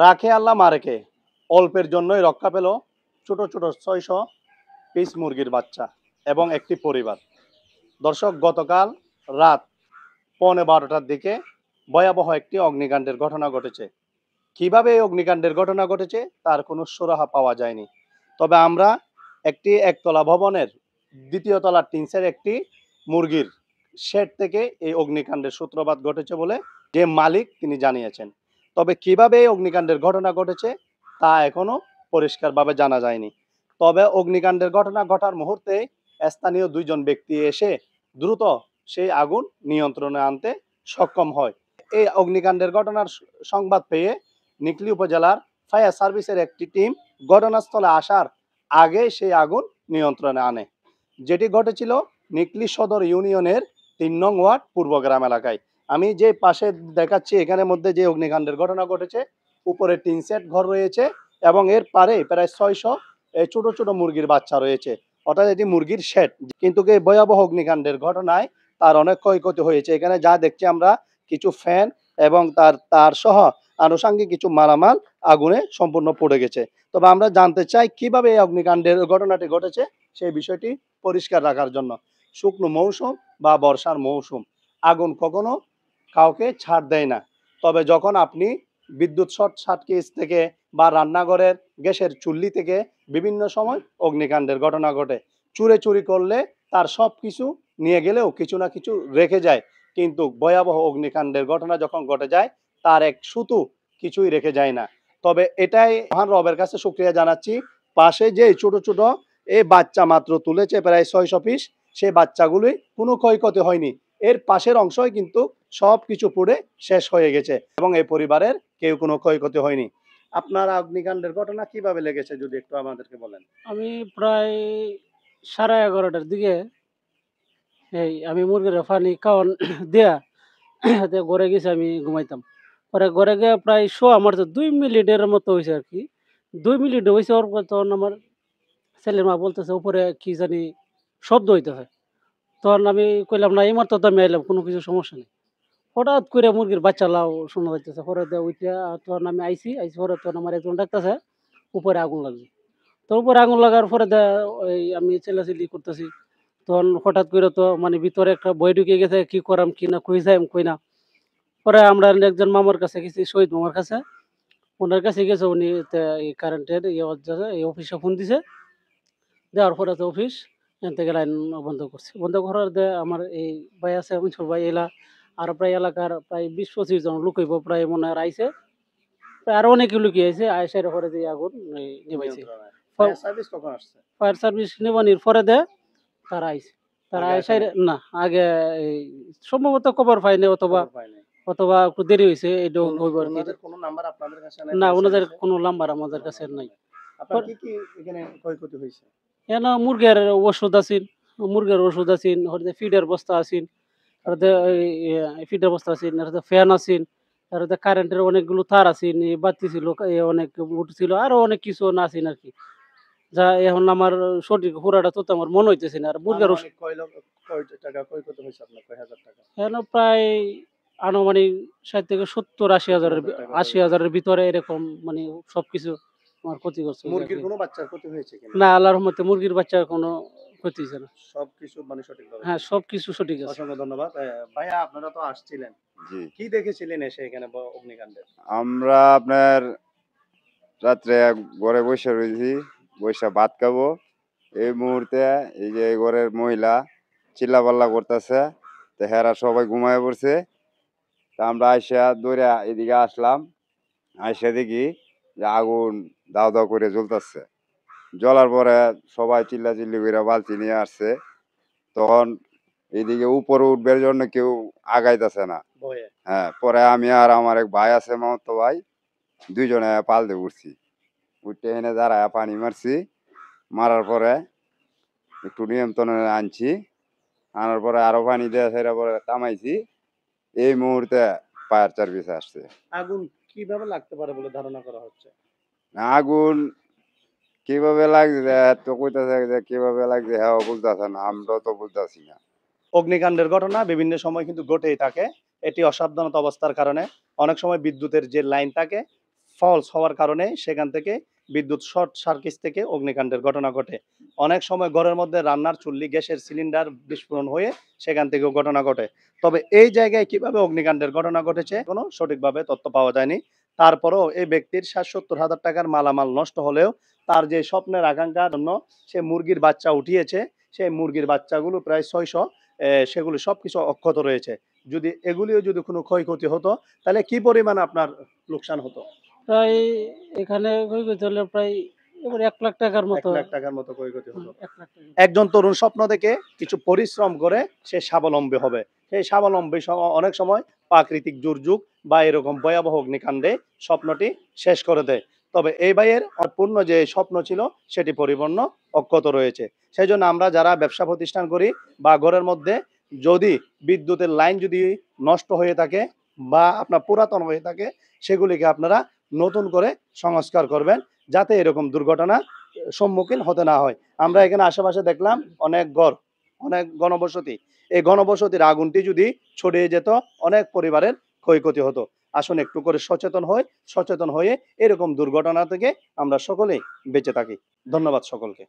রাখে আল্লাহ মারেকে, অল্পের জন্যই রক্ষা পেল ছোট ছোট ৬০০ পিস মুরগির বাচ্চা এবং একটি পরিবার। দর্শক, গতকাল রাত ১১:১২টার দিকে ভয়াবহ একটি অগ্নিকাণ্ডের ঘটনা ঘটেছে। কিভাবে এই অগ্নিকাণ্ডের ঘটনা ঘটেছে তার কোনো সুরাহা পাওয়া যায়নি। তবে আমরা একটি একতলা ভবনের দ্বিতীয় তলার টিনসের একটি মুরগির শেড থেকে এই অগ্নিকাণ্ডের সূত্রপাত ঘটেছে বলে যে মালিক তিনি জানিয়েছেন। তবে কিভাবে এই অগ্নিকাণ্ডের ঘটনা ঘটেছে তা এখনো পরিষ্কারভাবে জানা যায়নি। তবে অগ্নিকাণ্ডের ঘটনা ঘটার মুহূর্তে স্থানীয় ২ জন ব্যক্তি এসে দ্রুত সেই আগুন নিয়ন্ত্রণে আনতে সক্ষম হয়। এই অগ্নিকাণ্ডের ঘটনার সংবাদ পেয়ে নিকলী উপজেলার ফায়ার সার্ভিসের একটি টিম ঘটনাস্থলে আসার আগে সেই আগুন নিয়ন্ত্রণে আনে। যেটি ঘটেছিল নিকলী সদর ইউনিয়নের ৩ নং ওয়ার্ড পূর্বগ্রাম এলাকায়। আমি যে পাশে দেখাচ্ছি এখানের মধ্যে যে অগ্নিকাণ্ডের ঘটনা ঘটেছে, উপরে টিন সেট ঘর রয়েছে এবং এর পারে প্রায় ৬০০ ছোট ছোট মুরগির বাচ্চা রয়েছে, অর্থাৎ এটি মুরগির শেড। কিন্তু এই ভয়াবহ অগ্নিকাণ্ডের ঘটনায় তার অনেক ক্ষয়ক্ষতি হয়েছে। এখানে যা দেখছি আমরা, কিছু ফ্যান এবং তার সহ আনুষঙ্গিক কিছু মালামাল আগুনে সম্পূর্ণ পড়ে গেছে। তবে আমরা জানতে চাই কিভাবে এই অগ্নিকাণ্ডের ঘটনাটি ঘটেছে সেই বিষয়টি পরিষ্কার রাখার জন্য। শুকনো মৌসুম বা বর্ষার মৌসুম, আগুন কখনো কাউকে ছাড় দেয় না। তবে যখন আপনি বিদ্যুৎ শর্ট সার্কিট থেকে বা রান্নাঘরের গ্যাসের চুল্লি থেকে বিভিন্ন সময় অগ্নিকাণ্ডের ঘটনা ঘটে। চুরি করলে তার সব কিছু নিয়ে গেলেও কিছু না কিছু রেখে যায়, কিন্তু ভয়াবহ অগ্নিকাণ্ডের ঘটনা যখন ঘটে যায় তার এক সুতো কিছুই রেখে যায় না। তবে এটাই মহান রবের কাছে শুকরিয়া জানাচ্ছি, পাশে যে ছোট ছোট এই বাচ্চা মাত্র তুলেছে প্রায় ৬০০ পিস, সেই বাচ্চাগুলি কোনো ক্ষয়ক্ষতি হয়নি। এর পাশের অংশই কিন্তু সব কিছু পুড়ে শেষ হয়ে গেছে এবং এই পরিবারের কেউ কোনো ক্ষয়ক্ষতি হয়নি। আপনার অগ্নিকাণ্ডের ঘটনা কিভাবে লেগেছে যদি একটু আমাদেরকে বলেন। আমি প্রায় 11:30টার দিকে আমি মুরগির পানি খাওয়ান দিয়া ঘরে গেছি, আমি ঘুমাইতাম। পরে ঘরে গিয়ে প্রায় আমার তো 2 মিনিটের মতো হয়েছে আর কি। 2 মিনিট হয়েছে, ওর পর তখন আমার ছেলের মা বলতেছে উপরে কি জানি শব্দ হইতেছে। তখন আমি কইলাম, না এই মাত্র তো আমি আইলাম, কোনো কিছু সমস্যা নেই। হঠাৎ করে মুরগির বাচ্চা লাও শোনা যাইতেছে। পরে উইঠা তখন আমি আইছি পরে তখন আমার একজন ডাকতেছে উপরে আগুন লাগছে। তো উপরে আগুন লাগার পরে ওই আমি চিল্লাচিল্লি করতেছি। তখন হঠাৎ করে তো মানে ভিতরে একটা ভয় ঢুকে গেছে, কি করাম কি না, কই যাইম কই না। পরে আমরা একজন মামার কাছে গেছি, শহীদ মামার কাছে। ওনার কাছে গেছে, উনি এই কারেন্টের এই অফিসে ফোন দিছে। দেওয়ার পরে তো অফিস এখান থেকে লাইন বন্ধ করছে। বন্ধ করার আমার এই ভাই আছে, মনসুর ভাই, আর প্রায় এলাকার প্রায় ২০-২৫ জন লোক হইব প্রায় মনে হয় আইছে। প্রায় আরো অনেকে লুকিয়ে আইছে, আইসার পরে দিয়ে আগুন নিভাইছে। ফায়ার সার্ভিস কখন আসছে? ফায়ার সার্ভিস নিবানির পরে তারা আইছে। তারা আইসার না আগে এই সম্ভবত খবর পাইনি, অথবা অথবা একটু দেরি হয়েছে। এটা হইব আর কি। কোনো নাম্বার আপনাদের কাছে নাই? না, ওনাদের কোনো নাম্বার আমাদের কাছে নাই। আপনার কি কি এখানে ক্ষয়ক্ষতি হয়েছে? এনা মুরগের ওষুধ আছিন, ফিডের বস্তা আছিন, ফিডের বস্তা আছিন, ফ্যান আছিন, কারেন্টের অনেকগুলো তার আছিন, বাতি ছিল, অনেক বুট ছিল, আরো অনেক কিছু না আছিন আর কি। যা এখন আমার সঠিক পুরাটা তো আমার মনে হইতেছে না। আর মুরগের ওষুধ এখন প্রায় আনুমানিক ৬০ থেকে ৭০-৮০ হাজারের ৮০ হাজারের ভিতরে এরকম, মানে সবকিছু আমার ক্ষতি করছে। মুরগির কোনো বাচ্চার ক্ষতি হয়েছে কিনা? না, আল্লাহর রহমতে মুরগির বাচ্চার কোনো ক্ষতি হয়েছে না। সবকিছু মানে সঠিকভাবে? হ্যাঁ, সবকিছু সঠিক আছে। অসংখ্য ধন্যবাদ। ভাইয়া, আপনারা তো আসছিলেন, জি, কি দেখেছিলেন এসে এখানে অগ্নিকাণ্ডে? আমরা আপনার রাত্রে ঘরে বসে রয়েছি, বসে ভাত খাবো। এই মুহূর্তে এই যে ঘরের মহিলা চিল্লাপাল্লা করতেছে, তো হেরা সবাই ঘুমায় পড়ছে। তা আমরা আইসা দৌড়ে এদিকে আসলাম, আইসা দেখি যে আগুন দাও দাও করে জ্বলতেছে। জ্বলার পরে সবাই চিল্লাচিল্লি করে বালতি নিয়ে আসছে। তখন এদিকে উপরে উঠবার জন্য কেউ আগাইতেছে না। হ্যাঁ, পরে আমি আর আমার এক ভাই আছে, মামাতো ভাই, ২ জনে পাল দিয়ে উঠছি। উঠতে এনে দাঁড়ায় পানি মারছি, মারার পরে একটু নিয়ন্ত্রণে আনছি, আনার পরে আরো পানি দিয়ে সেটা পরে থামাইছি। এই মুহূর্তে ফায়ার সার্ভিস আসছে। আগুন কিভাবে লাগতে পারে বলে ধারণা করা হচ্ছে? আগুন কিভাবে লাগছে তো কইতাছে যে কিভাবে লাগছে, হ্যাঁ বুঝতেছে না, আমরা তো বুঝতেছি না। অগ্নিকাণ্ডের ঘটনা বিভিন্ন সময় কিন্তু ঘটেই থাকে। এটি অসাবধানতা অবস্থার কারণে। অনেক সময় বিদ্যুতের যে লাইন থাকে, ফলস হওয়ার কারণে সেখান থেকে বিদ্যুৎ শর্ট সার্কিট থেকে অগ্নিকাণ্ডের ঘটনা ঘটে। অনেক সময় ঘরের মধ্যে রান্নার চুল্লি, গ্যাসের সিলিন্ডার বিস্ফোরণ হয়ে সেখান থেকেও ঘটনা ঘটে। তবে এই জায়গায় কিভাবে অগ্নিকাণ্ডের ঘটনা ঘটেছে এখনো সঠিকভাবে তথ্য পাওয়া যায়নি। তারপরেও এই ব্যক্তির ৬০,০০০ টাকার মালামাল নষ্ট হলেও তার যে স্বপ্নের আকাঙ্ক্ষার জন্য সে মুরগির বাচ্চা উঠিয়েছে, সেই মুরগির বাচ্চাগুলো প্রায় ৬০০, সেগুলো সবকিছু অক্ষত রয়েছে। যদি এগুলিও যদি কোনো ক্ষয়ক্ষতি হতো তাহলে কি পরিমাণ আপনার লোকসান হতো? প্রায় এখানে ক্ষয়ক্ষতি হলে প্রায় এবার ১,০০,০০০ টাকার মতো। ৳১,০০,০০০ মতো ক্ষয়ক্ষতি হতো। ১,০০,০০০ টাকা। একজন তরুণ স্বপ্ন দেখে কিছু পরিশ্রম করে সে স্বাবলম্বী হবে। সেই স্বাবলম্বী অনেক সময় প্রাকৃতিক দুর্যোগ বা এরকম ভয়াবহ অগ্নিকাণ্ডে স্বপ্নটি শেষ করে দেয়। তবে এই ভাইয়ের পূর্ণ যে স্বপ্ন ছিল সেটি পরিপূর্ণ অক্ষত রয়েছে। সেজন্য আমরা যারা ব্যবসা প্রতিষ্ঠান করি বা ঘরের মধ্যে যদি বিদ্যুতের লাইন যদি নষ্ট হয়ে থাকে বা আপনার পুরাতন হয়ে থাকে সেগুলিকে আপনারা নতুন করে সংস্কার করবেন যাতে এরকম দুর্ঘটনা সম্মুখীন হতে না হয়। আমরা এখানে আশেপাশে দেখলাম অনেক ঘর, অনেক ঘনবসতি। এই ঘনবসতির আগুনটি যদি ছড়িয়ে যেত অনেক পরিবারের ক্ষয়ক্ষতি হতো। আসুন একটু করে সচেতন হই, সচেতন হয়ে এরকম দুর্ঘটনা থেকে আমরা সকলেই বেঁচে থাকি। ধন্যবাদ সকলকে।